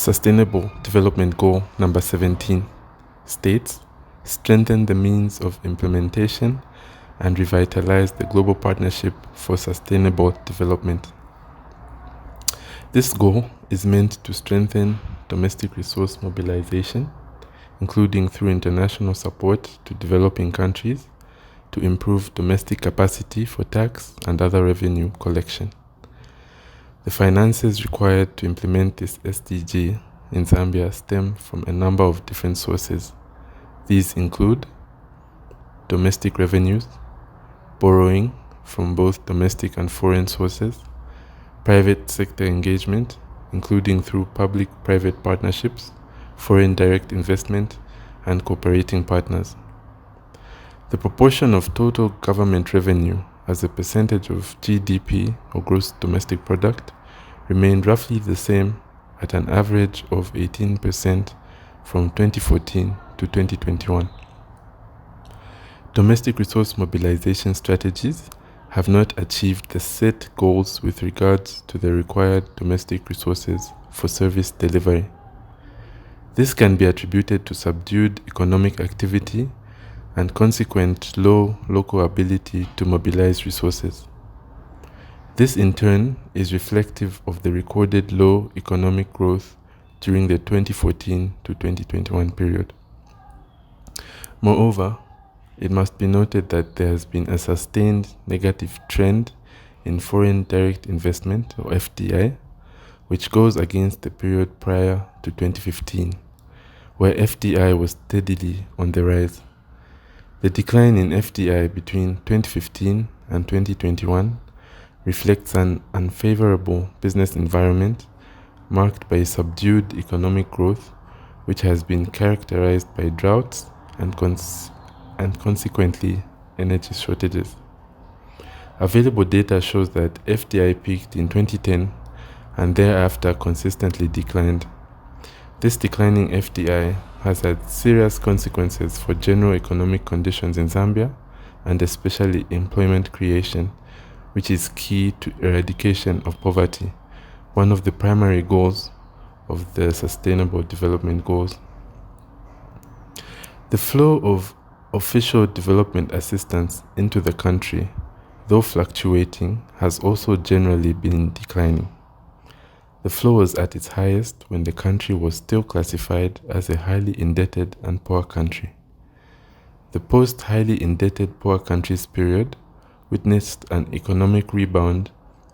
Sustainable Development Goal number 17 states, strengthen the means of implementation and revitalize the global partnership for sustainable development. This goal is meant to strengthen domestic resource mobilization, including through international support to developing countries, to improve domestic capacity for tax and other revenue collection. The finances required to implement this SDG in Zambia stem from a number of different sources. These include domestic revenues, borrowing from both domestic and foreign sources, private sector engagement, including through public-private partnerships, foreign direct investment, and cooperating partners. The proportion of total government revenue as a percentage of GDP or gross domestic product remained roughly the same at an average of 18% from 2014 to 2021. Domestic resource mobilization strategies have not achieved the set goals with regards to the required domestic resources for service delivery. This can be attributed to subdued economic activity and consequent low local ability to mobilize resources. This in turn is reflective of the recorded low economic growth during the 2014 to 2021 period. Moreover, it must be noted that there has been a sustained negative trend in foreign direct investment, or FDI, which goes against the period prior to 2015, where FDI was steadily on the rise. The decline in FDI between 2015 and 2021 reflects an unfavorable business environment marked by subdued economic growth, which has been characterized by droughts and consequently energy shortages. Available data shows that FDI peaked in 2010 and thereafter consistently declined. This declining FDI has had serious consequences for general economic conditions in Zambia and especially employment creation, which is key to eradication of poverty, one of the primary goals of the Sustainable Development Goals. The flow of official development assistance into the country, though fluctuating, has also generally been declining. The flow was at its highest when the country was still classified as a highly indebted and poor country. The post-highly indebted poor countries period witnessed an economic rebound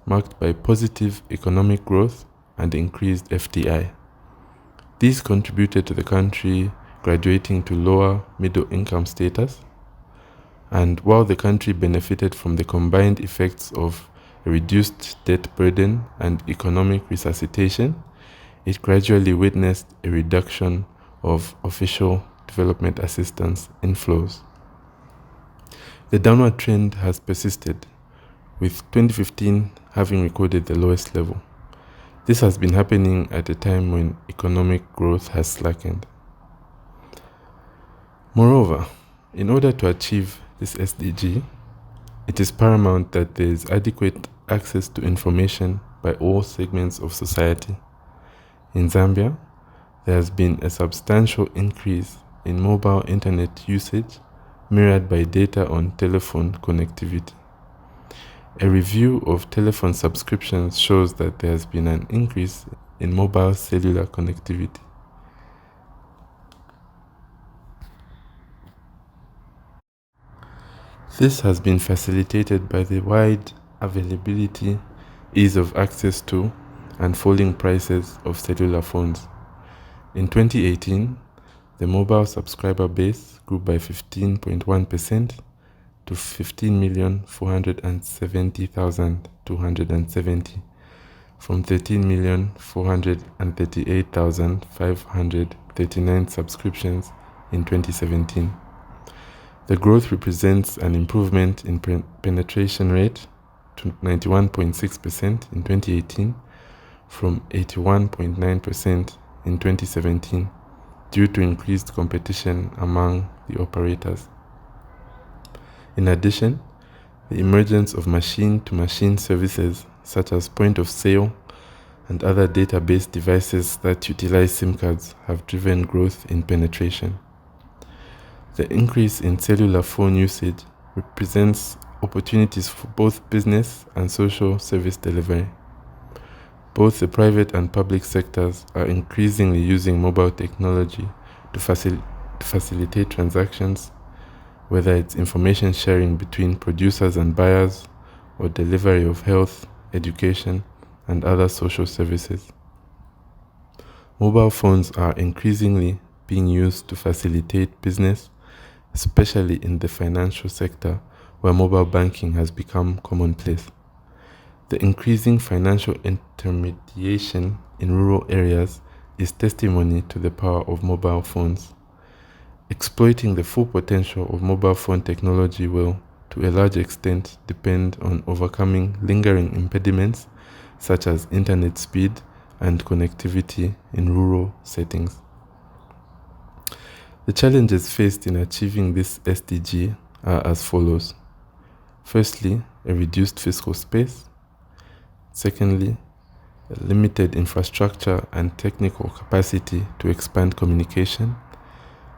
marked by positive economic growth and increased FDI. These contributed to the country graduating to lower middle income status, and while the country benefited from the combined effects of a reduced debt burden and economic resuscitation, it gradually witnessed a reduction of official development assistance inflows. The downward trend has persisted, with 2015 having recorded the lowest level. This has been happening at a time when economic growth has slackened. Moreover, in order to achieve this SDG, it is paramount that there is adequate access to information by all segments of society. In Zambia, there has been a substantial increase in mobile internet usage mirrored by data on telephone connectivity. A review of telephone subscriptions shows that there has been an increase in mobile cellular connectivity. This has been facilitated by the wide availability, ease of access to, and falling prices of cellular phones. In 2018, the mobile subscriber base grew by 15.1% to 15,470,270 from 13,438,539 subscriptions in 2017. The growth represents an improvement in penetration rate to 91.6% in 2018 from 81.9% in 2017 due to increased competition among the operators. In addition, the emergence of machine-to-machine services such as point of sale and other database devices that utilize SIM cards have driven growth in penetration. The increase in cellular phone usage represents opportunities for both business and social service delivery. Both the private and public sectors are increasingly using mobile technology to facilitate transactions, whether it's information sharing between producers and buyers or delivery of health, education, and other social services. Mobile phones are increasingly being used to facilitate business, especially in the financial sector where mobile banking has become commonplace. The increasing financial intermediation in rural areas is testimony to the power of mobile phones. Exploiting the full potential of mobile phone technology will, to a large extent, depend on overcoming lingering impediments such as internet speed and connectivity in rural settings. The challenges faced in achieving this SDG are as follows. Firstly, a reduced fiscal space. Secondly, a limited infrastructure and technical capacity to expand communication.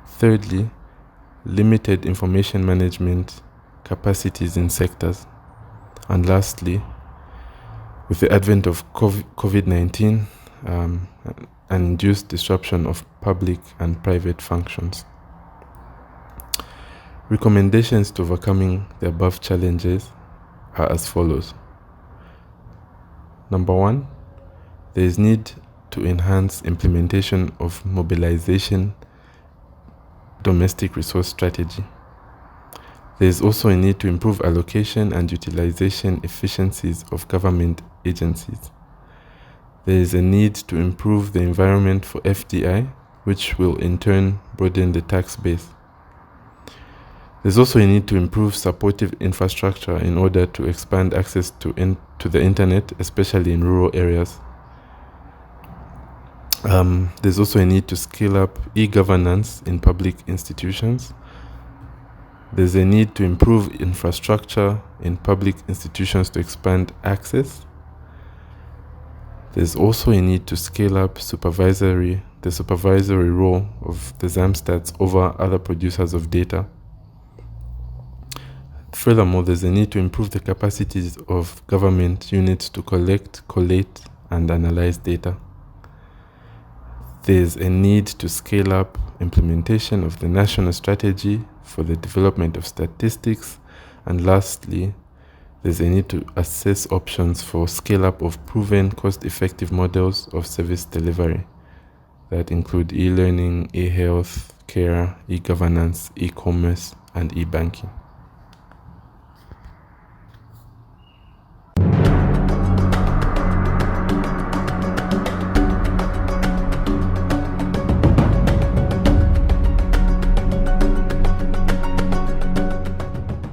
Thirdly, limited information management capacities in sectors. And lastly, with the advent of COVID-19, an induced disruption of public and private functions. Recommendations to overcoming the above challenges are as follows. Number 1, there is need to enhance implementation of mobilization domestic resource strategy. There is also a need to improve allocation and utilization efficiencies of government agencies. There is a need to improve the environment for FDI, which will in turn broaden the tax base. There's also a need to improve supportive infrastructure in order to expand access to the internet, especially in rural areas. There's also a need to scale up e-governance in public institutions. There's a need to improve infrastructure in public institutions to expand access. There's also a need to scale up the supervisory role of the ZAMSTATs over other producers of data. Furthermore, there's a need to improve the capacities of government units to collect, collate, and analyze data. There's a need to scale up implementation of the national strategy for the development of statistics. And lastly, there's a need to assess options for scale-up of proven cost-effective models of service delivery that include e-learning, e-health care, e-governance, e-commerce, and e-banking.